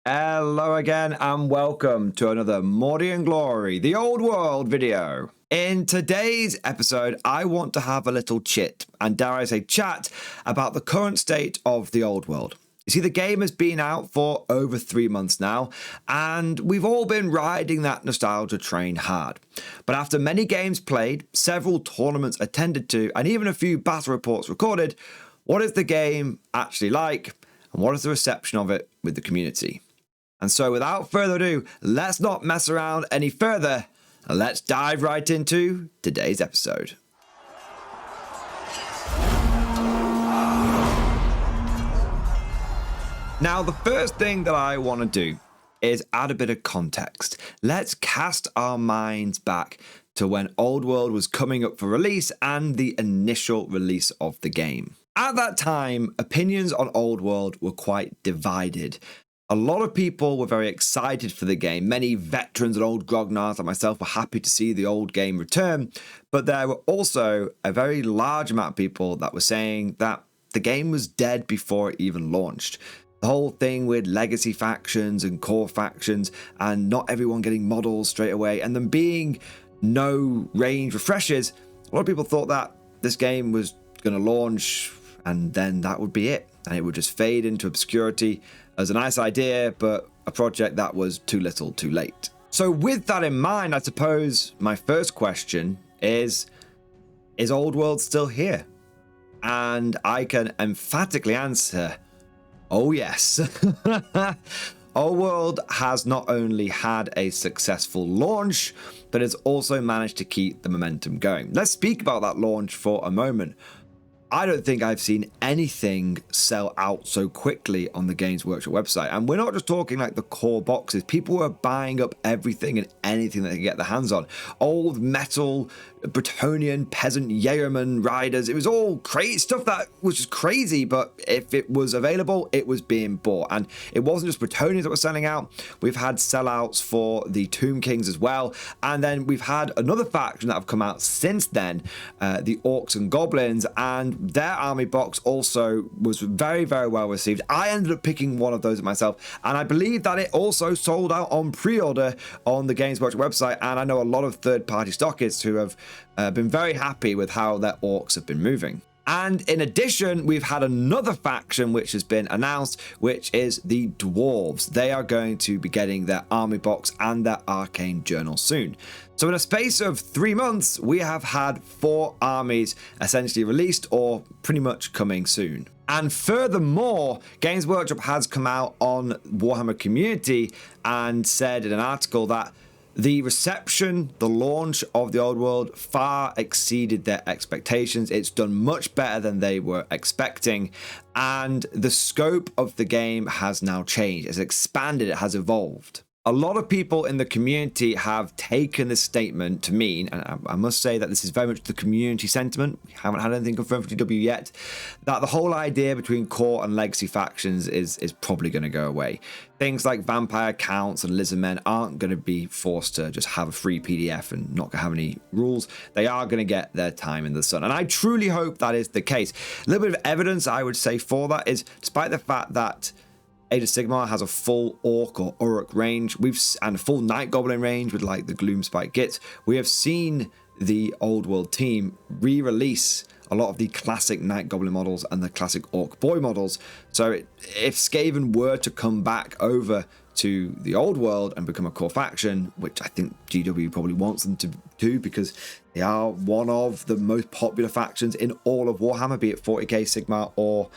Hello again and welcome to another Mordy and Glory, the old world video. In today's episode, I want to have a little chit, and dare I say chat, about the current state of the old world. You see, the game has been out for over 3 months now, and we've all been riding that nostalgia train hard. But after many games played, several tournaments attended to, and even a few battle reports recorded, what is the game actually like, and what is the reception of it with the community? And so without further ado, let's not mess around any further, and let's dive right into today's episode. Now, the first thing that I want to do is add a bit of context. Let's cast our minds back to when Old World was coming up for release and the initial release of the game. At that time, opinions on Old World were quite divided. A lot of people were very excited for the game. Many veterans and old grognards like myself were happy to see the old game return, but there were also a very large amount of people that were saying that the game was dead before it even launched. The whole thing with legacy factions and core factions and not everyone getting models straight away and them being no range refreshes, a lot of people thought that this game was going to launch and then that would be it. And it would just fade into obscurity as a nice idea, but a project that was too little too late. So with that in mind, I suppose my first question is Old World still here? And I can emphatically answer, oh yes. Old World has not only had a successful launch, but has also managed to keep the momentum going. Let's speak about that launch for a moment. I don't think I've seen anything sell out so quickly on the Games Workshop website. And we're not just talking like the core boxes. People were buying up everything and anything that they could get their hands on. Old metal, Bretonian, peasant, yeoman riders. It was all crazy stuff that was just crazy. But if it was available, it was being bought. And it wasn't just Bretonians that were selling out. We've had sellouts for the Tomb Kings as well. And then we've had another faction that have come out since then, the Orcs and Goblins. And their army box also was very, very well received. I ended up picking one of those myself, and I believe that it also sold out on pre-order on the Games Workshop website, and I know a lot of third-party stockists who have been very happy with how their orcs have been moving. And in addition, we've had another faction which has been announced, which is the Dwarves. They are going to be getting their army box and their arcane journal soon. So in a space of 3 months, we have had 4 armies essentially released or pretty much coming soon. And furthermore, Games Workshop has come out on Warhammer Community and said in an article that the reception, the launch of the Old World far exceeded their expectations. It's done much better than they were expecting. And the scope of the game has now changed. It's expanded, it has evolved. A lot of people in the community have taken this statement to mean, and I must say that this is very much the community sentiment, we haven't had anything confirmed for DW yet, that the whole idea between core and legacy factions is probably going to go away. Things like vampire counts and lizardmen aren't going to be forced to just have a free PDF and not going to have any rules. They are going to get their time in the sun. And I truly hope that is the case. A little bit of evidence I would say for that is, despite the fact that Age of Sigmar has a full Orc or Uruk range, and a full Night Goblin range with like the Gloomspite Gits. We have seen the Old World team re-release a lot of the classic Night Goblin models and the classic Orc Boy models. So if Skaven were to come back over to the Old World and become a core faction, which I think GW probably wants them to do because they are one of the most popular factions in all of Warhammer, be it 40k Sigmar or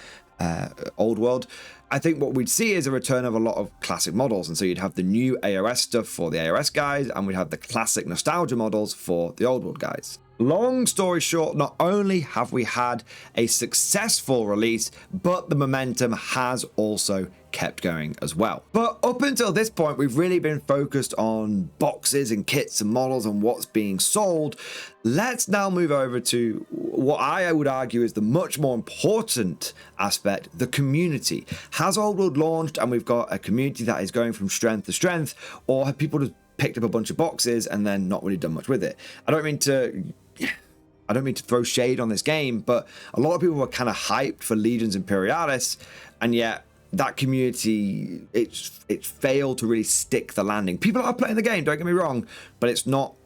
Old World, I think what we'd see is a return of a lot of classic models. And so you'd have the new AOS stuff for the AOS guys, and we'd have the classic nostalgia models for the Old World guys. Long story short, not only have we had a successful release, but the momentum has also kept going as well. But up until this point, we've really been focused on boxes and kits and models and what's being sold. Let's now move over to what I would argue is the much more important aspect, the community. Has Old World launched and we've got a community that is going from strength to strength, or have people just picked up a bunch of boxes and then not really done much with it? I don't mean to throw shade on this game, but a lot of people were kind of hyped for Legions Imperialis, and yet that community, it's failed to really stick the landing. People are playing the game, don't get me wrong, but it's not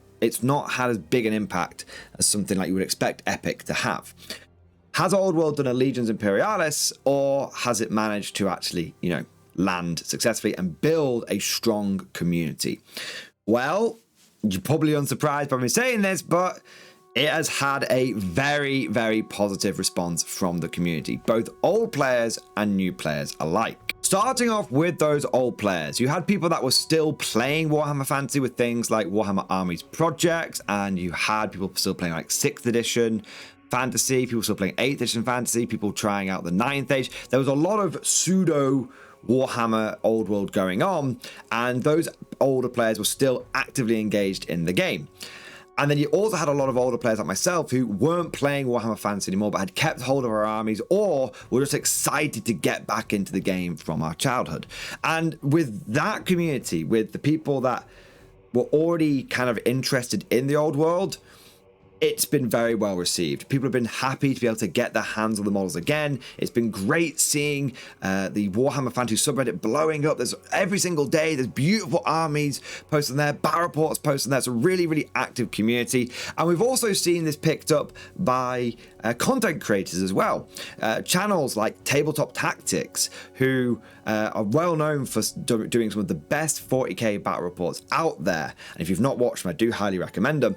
had as big an impact as something like you would expect Epic to have. Has Old World done a Legions Imperialis, or has it managed to actually, you know, land successfully and build a strong community? Well, you're probably unsurprised by me saying this, but it has had a very, very positive response from the community, both old players and new players alike. Starting off with those old players, you had people that were still playing Warhammer Fantasy with things like Warhammer Armies Projects, and you had people still playing like 6th edition Fantasy, people still playing 8th edition Fantasy, people trying out the 9th Age. There was a lot of pseudo Warhammer Old World going on, and those older players were still actively engaged in the game. And then you also had a lot of older players like myself who weren't playing Warhammer Fantasy anymore, but had kept hold of our armies, or were just excited to get back into the game from our childhood. And with that community, with the people that were already kind of interested in the old world, it's been very well received. People have been happy to be able to get their hands on the models again. It's been great seeing the Warhammer Fantasy subreddit blowing up. There's every single day, there's beautiful armies posted there, battle reports posted there. It's a really, really active community. And we've also seen this picked up by content creators as well. Channels like Tabletop Tactics, who are well known for doing some of the best 40k battle reports out there. And if you've not watched them, I do highly recommend them.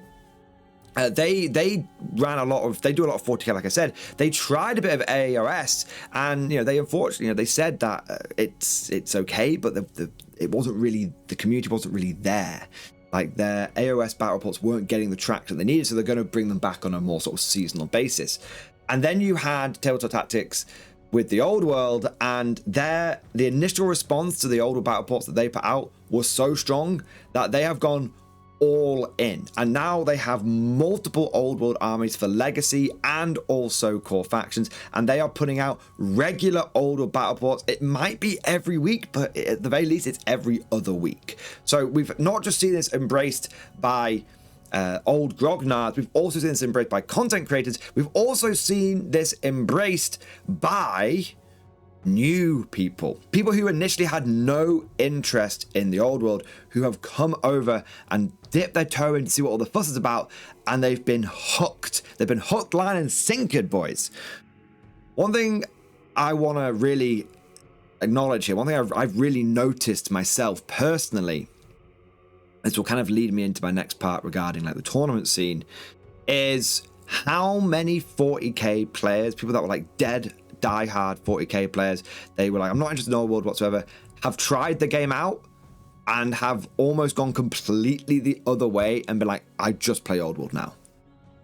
They do a lot of 40k, like I said. They tried a bit of AOS, and you know, they unfortunately, you know, they said that it's okay, but it wasn't really, the community wasn't really there. Like, their AOS battle reports weren't getting the traction they needed, so they're going to bring them back on a more sort of seasonal basis. And then you had Tabletop Tactics with the old world, and the initial response to the older battle reports that they put out was so strong that they have gone all in, and now they have multiple old world armies for legacy and also core factions, and they are putting out regular old world battle reports. It might be every week, but at the very least it's every other week. So we've not just seen this embraced by old grognards, we've also seen this embraced by content creators. We've also seen this embraced by new people who initially had no interest in the old world, who have come over and dipped their toe in to see what all the fuss is about, and they've been hooked. They've been hooked, line, and sinkered, boys. One thing I want to really acknowledge here, one thing I've really noticed myself personally, this will kind of lead me into my next part regarding like the tournament scene, is how many 40k players, people that were like die-hard 40k players, they were like, I'm not interested in old world whatsoever, have tried the game out and have almost gone completely the other way and been like, I just play old world now.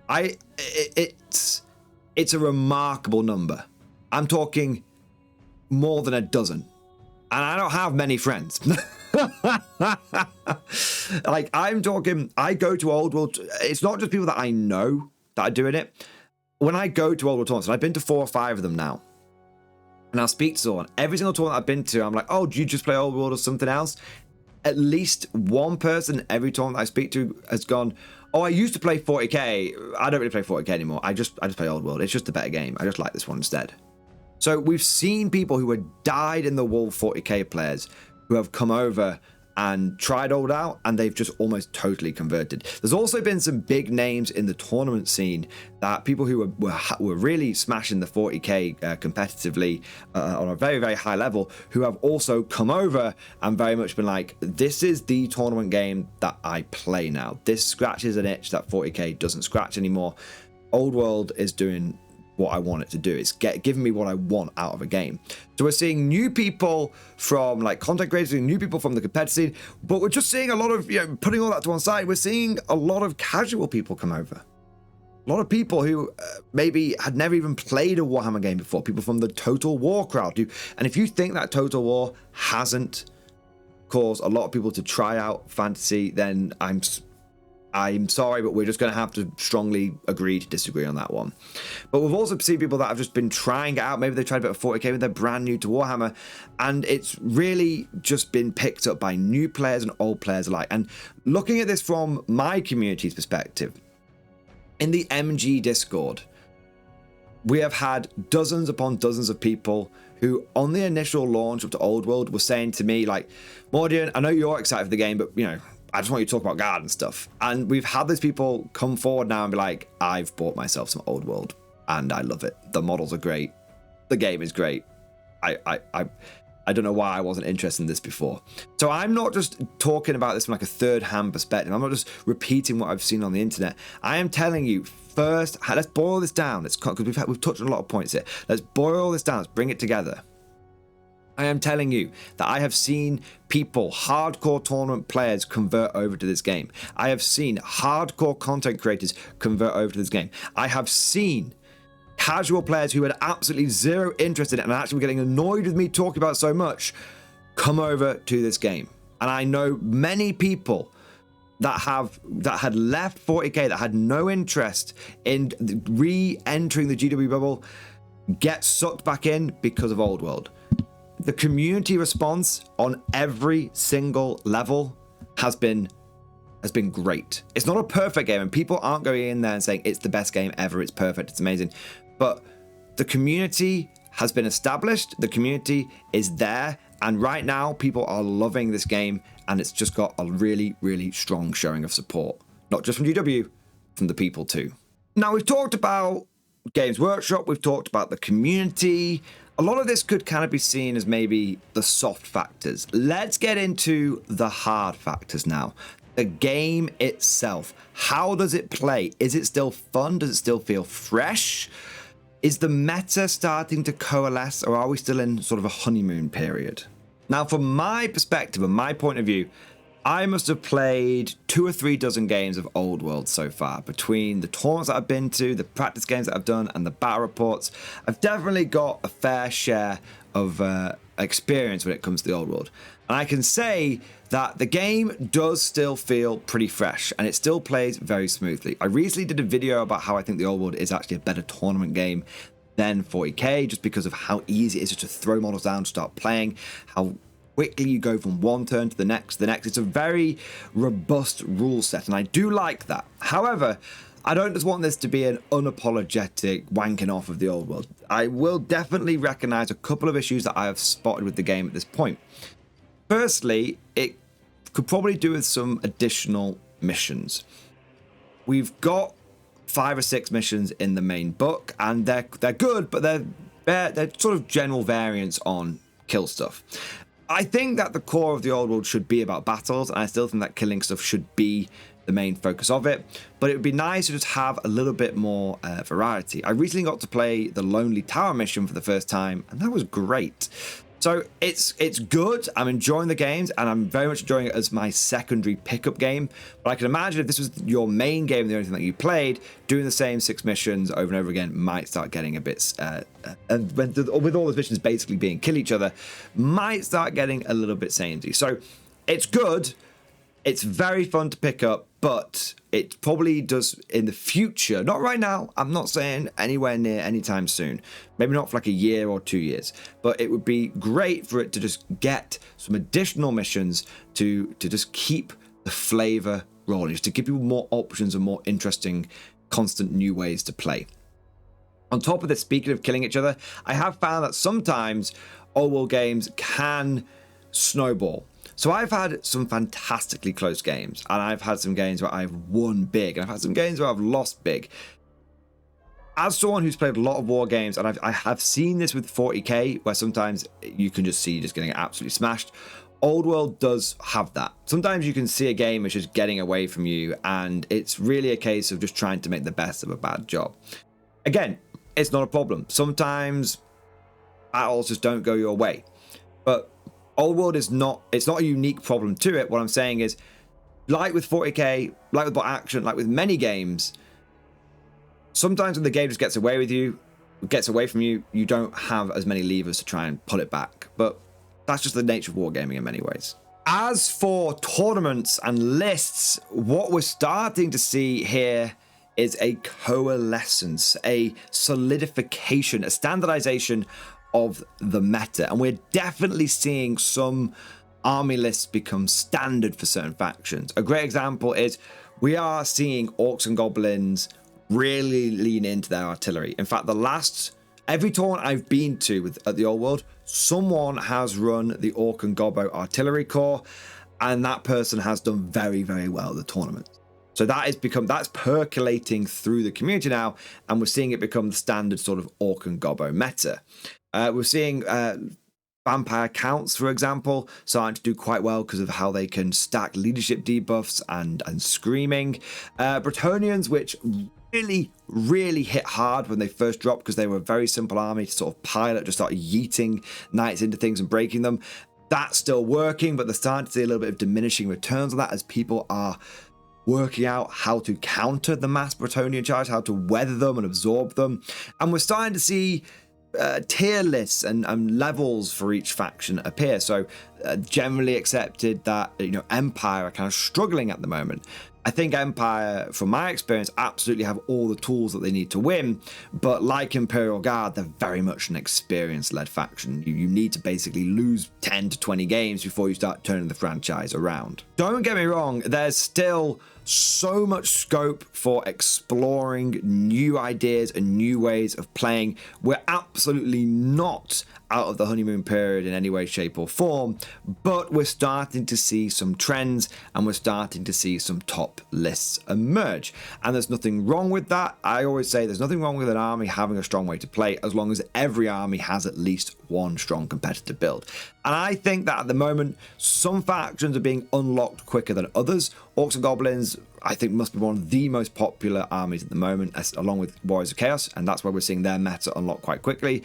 It's a remarkable number. I'm talking more than a dozen, and I don't have many friends. Like, I'm talking, I go to old world, it's not just people that I know that are doing it. When I go to old world tournaments, and I've been to 4 or 5 of them now, and I'll speak to someone, every single tournament I've been to, I'm like, oh, do you just play old world or something else? At least one person every tournament I speak to has gone, oh, I used to play 40k. I don't really play 40k anymore. I just play old world. It's just a better game. I just like this one instead. So we've seen people who had died in the wool 40k players who have come over and tried old out, and they've just almost totally converted. There's also been some big names in the tournament scene, that people who were really smashing the 40k competitively on a very, very high level, who have also come over and very much been like, this is the tournament game that I play now. This scratches an itch that 40k doesn't scratch anymore. Old world is doing what I want it to do. It's giving me what I want out of a game. So we're seeing new people from like content creators, new people from the competitive scene, but we're just seeing a lot of, you know, putting all that to one side, we're seeing a lot of casual people come over. A lot of people who maybe had never even played a Warhammer game before, people from the Total War crowd. And if you think that Total War hasn't caused a lot of people to try out fantasy, then I'm sorry, but we're just going to have to strongly agree to disagree on that one. But we've also seen people that have just been trying it out. Maybe they tried a bit of 40k, but they're brand new to Warhammer, and it's really just been picked up by new players and old players alike. And looking at this from my community's perspective, in the MG Discord, we have had dozens upon dozens of people who on the initial launch up to Old World were saying to me like, Mordian, I know you're excited for the game, but you know, I just want you to talk about guard and stuff. And we've had these people come forward now and be like, I've bought myself some Old World and I love it. The models are great. The game is great. I don't know why I wasn't interested in this before. So I'm not just talking about this from like a third-hand perspective. I'm not just repeating what I've seen on the internet. I am telling you first, let's boil this down. Because we've touched on a lot of points here. Let's boil this down. Let's bring it together. I am telling you that I have seen people, hardcore tournament players, convert over to this game. I have seen hardcore content creators convert over to this game. I have seen casual players who had absolutely zero interest in it and actually were getting annoyed with me talking about it so much come over to this game. And I know many people that had left 40k, that had no interest in re-entering the GW bubble, get sucked back in because of Old World. The community response on every single level has been great. It's not a perfect game, and people aren't going in there and saying it's the best game ever, it's perfect, it's amazing. But the community has been established, the community is there, and right now people are loving this game, and it's just got a really, really strong showing of support. Not just from GW, from the people too. Now, we've talked about Games Workshop, we've talked about the community. A lot of this could kind of be seen as maybe the soft factors. Let's get into the hard factors now. The game itself. How does it play? Is it still fun? Does it still feel fresh? Is the meta starting to coalesce, or are we still in sort of a honeymoon period? Now, from my perspective and my point of view, I must have played 2 or 3 dozen games of Old World so far. Between the tournaments that I've been to, the practice games that I've done, and the battle reports, I've definitely got a fair share of experience when it comes to the Old World. And I can say that the game does still feel pretty fresh, and it still plays very smoothly. I recently did a video about how I think the Old World is actually a better tournament game than 40k, just because of how easy it is just to throw models down, start playing, how quickly you go from one turn to the next. It's a very robust rule set, and I do like that. However, I don't just want this to be an unapologetic wanking off of the Old World. I will definitely recognize a couple of issues that I have spotted with the game at this point. Firstly, it could probably do with some additional missions. We've got 5 or 6 missions in the main book, and they're good, but they're sort of general variants on kill stuff. I think that the core of the Old World should be about battles, and I still think that killing stuff should be the main focus of it, but it would be nice to just have a little bit more variety. I recently got to play the Lonely Tower mission for the first time, and that was great. So it's good. I'm enjoying the games, and I'm very much enjoying it as my secondary pickup game. But I can imagine if this was your main game, the only thing that you played, doing the same 6 missions over and over again might start getting a bit, and with all those missions basically being kill each other, might start getting a little bit samey. So it's good. It's very fun to pick up, but it probably does in the future, not right now, I'm not saying anywhere near anytime soon, maybe not for like a year or 2 years, but it would be great for it to just get some additional missions to just keep the flavor rolling, just to give people more options and more interesting, constant new ways to play. On top of this, speaking of killing each other, I have found that sometimes Old World games can snowball. So I've had some fantastically close games, and I've had some games where I've won big, and I've had some games where I've lost big. As someone who's played a lot of war games, and I have seen this with 40k, where sometimes you can just see just getting absolutely smashed. Old World does have that. Sometimes you can see a game which is getting away from you, and it's really a case of just trying to make the best of a bad job. Again, it's not a problem. Sometimes battles just don't go your way, but Old World is not, it's not a unique problem to it. What I'm saying is, like with 40k, like with bot action, like with many games, sometimes when the game just gets away with you, gets away from you, you don't have as many levers to try and pull it back. But that's just the nature of wargaming in many ways. As for tournaments and lists, what we're starting to see here is a coalescence, a solidification, a standardization of the meta, and we're definitely seeing some army lists become standard for certain factions. A great example is we are seeing orcs and goblins really lean into their artillery. In fact, the last Every tournament I've been to at the old world, someone has run the Orc and Gobbo artillery corps, and that person has done very, very well at the tournament. So that's percolating through the community now, and we're seeing it become the standard sort of Orc and Gobbo meta. We're seeing vampire counts, for example, starting to do quite well because of how they can stack leadership debuffs and screaming. Bretonnians, which really hit hard when they first dropped because they were a very simple army to sort of pilot, just start yeeting knights into things and breaking them. That's still working, but they're starting to see a little bit of diminishing returns on that as people are working out how to counter the mass Bretonnian charge, how to weather them and absorb them. And we're starting to see tier lists and levels for each faction appear. So generally accepted that, Empire are kind of struggling at the moment. I think Empire, from my experience, absolutely have all the tools that they need to win, but like Imperial Guard, they're very much an experience-led faction. You need to basically lose 10 to 20 games before you start turning the franchise around. Don't get me wrong, there's still so much scope for exploring new ideas and new ways of playing. We're absolutely not out of the honeymoon period in any way, shape, or form, but we're starting to see some trends and we're starting to see some top lists emerge. And there's nothing wrong with that. I always say there's nothing wrong with an army having a strong way to play as long as every army has at least one strong competitor build. And I think that at the moment, some factions are being unlocked quicker than others. Orcs and Goblins, I think, must be one of the most popular armies at the moment, along with Warriors of Chaos, and that's why we're seeing their meta unlock quite quickly.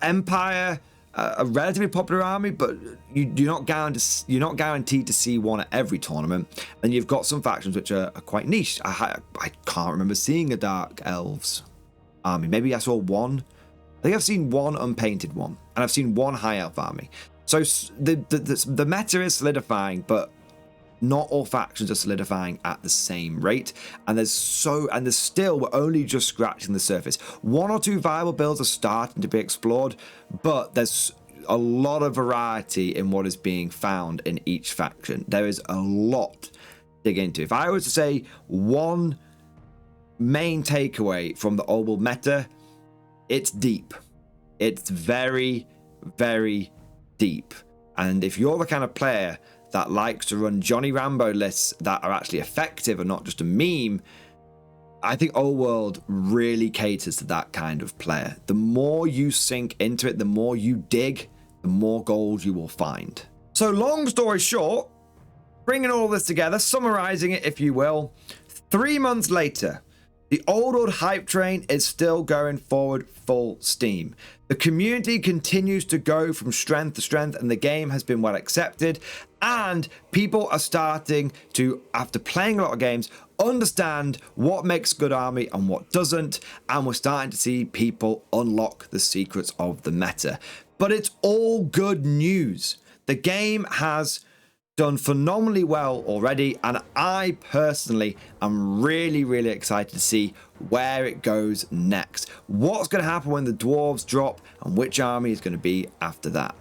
Empire, a relatively popular army, but you're not guaranteed to see one at every tournament. And you've got some factions which are quite niche. I can't remember seeing a Dark Elves army. Maybe I saw one. I think I've seen one unpainted one, and I've seen one High Elf army. So the meta is solidifying, not all factions are solidifying at the same rate, and there's still, we're only just scratching the surface. One or two viable builds are starting to be explored, but there's a lot of variety in what is being found in each faction. There is a lot to dig into. If I was to say one main takeaway from the old world meta, it's deep. It's very, very deep. And if you're the kind of player that likes to run Johnny Rambo lists that are actually effective and not just a meme, I think Old World really caters to that kind of player. The more you sink into it, the more you dig, the more gold you will find. So long story short, bringing all this together, summarizing it if you will, 3 months later, the Old World hype train is still going forward full steam. The community continues to go from strength to strength, and the game has been well accepted, and people are starting to, after playing a lot of games, understand what makes a good army and what doesn't, and we're starting to see people unlock the secrets of the meta. But it's all good news. The game has done phenomenally well already, and I personally am really excited to see where it goes next. What's going to happen when the dwarves drop, and which army is going to be after that.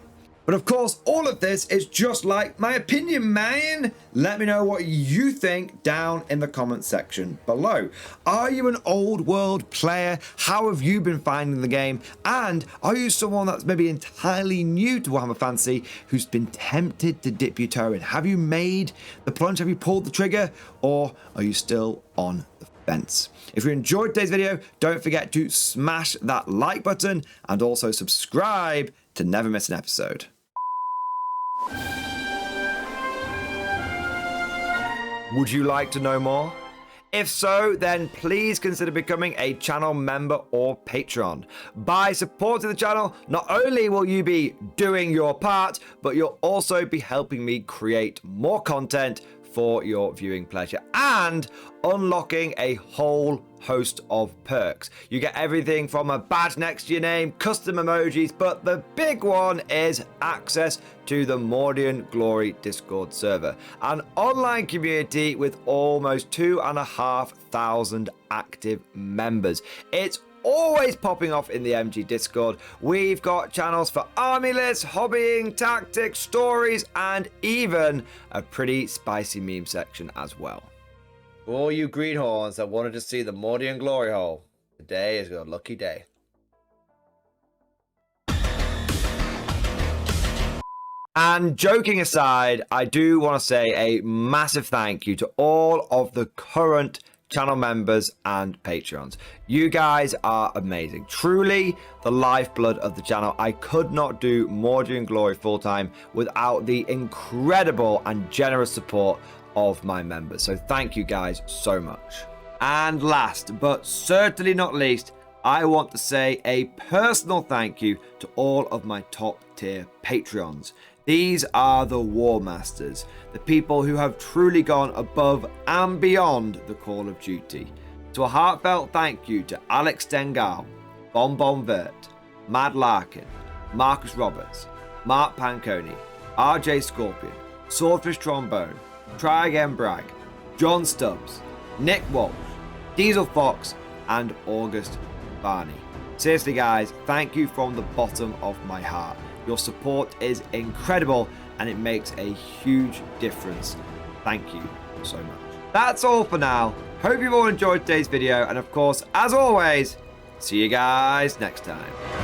But of course, all of this is just like my opinion, man. Let me know what you think down in the comment section below. Are you an old world player? How have you been finding the game? And are you someone that's maybe entirely new to Warhammer Fantasy who's been tempted to dip your toe in? Have you made the plunge? Have you pulled the trigger? Or are you still on the fence? If you enjoyed today's video, don't forget to smash that like button and also subscribe to never miss an episode. Would you like to know more? If so, then please consider becoming a channel member or patron. By supporting the channel, not only will you be doing your part, but you'll also be helping me create more content for your viewing pleasure and unlocking a whole host of perks. You get everything from a badge next to your name, custom emojis, but the big one is access to the Mordian Glory Discord server, an online community with almost 2,500 active members. It's always popping off in the MG Discord. We've got channels for army lists, hobbying, tactics, stories, and even a pretty spicy meme section as well. For all you greenhorns that wanted to see the Mordian Glory Hole, today is your lucky day. And joking aside, I do want to say a massive thank you to all of the current channel members and Patreons. You guys are amazing. Truly the lifeblood of the channel. I could not do Mordy and Glory full time without the incredible and generous support of my members. So thank you guys so much. And last but certainly not least, I want to say a personal thank you to all of my top tier Patreons. These are the War Masters, the people who have truly gone above and beyond the call of duty. So a heartfelt thank you to Alex Dengal, Bon Vert, Mad Larkin, Marcus Roberts, Mark Panconi, RJ Scorpion, Swordfish Trombone, Try Again Bragg, John Stubbs, Nick Walsh, Diesel Fox, and August Barney. Seriously guys, thank you from the bottom of my heart. Your support is incredible and it makes a huge difference. Thank you so much. That's all for now. Hope you've all enjoyed today's video, and of course, as always, see you guys next time.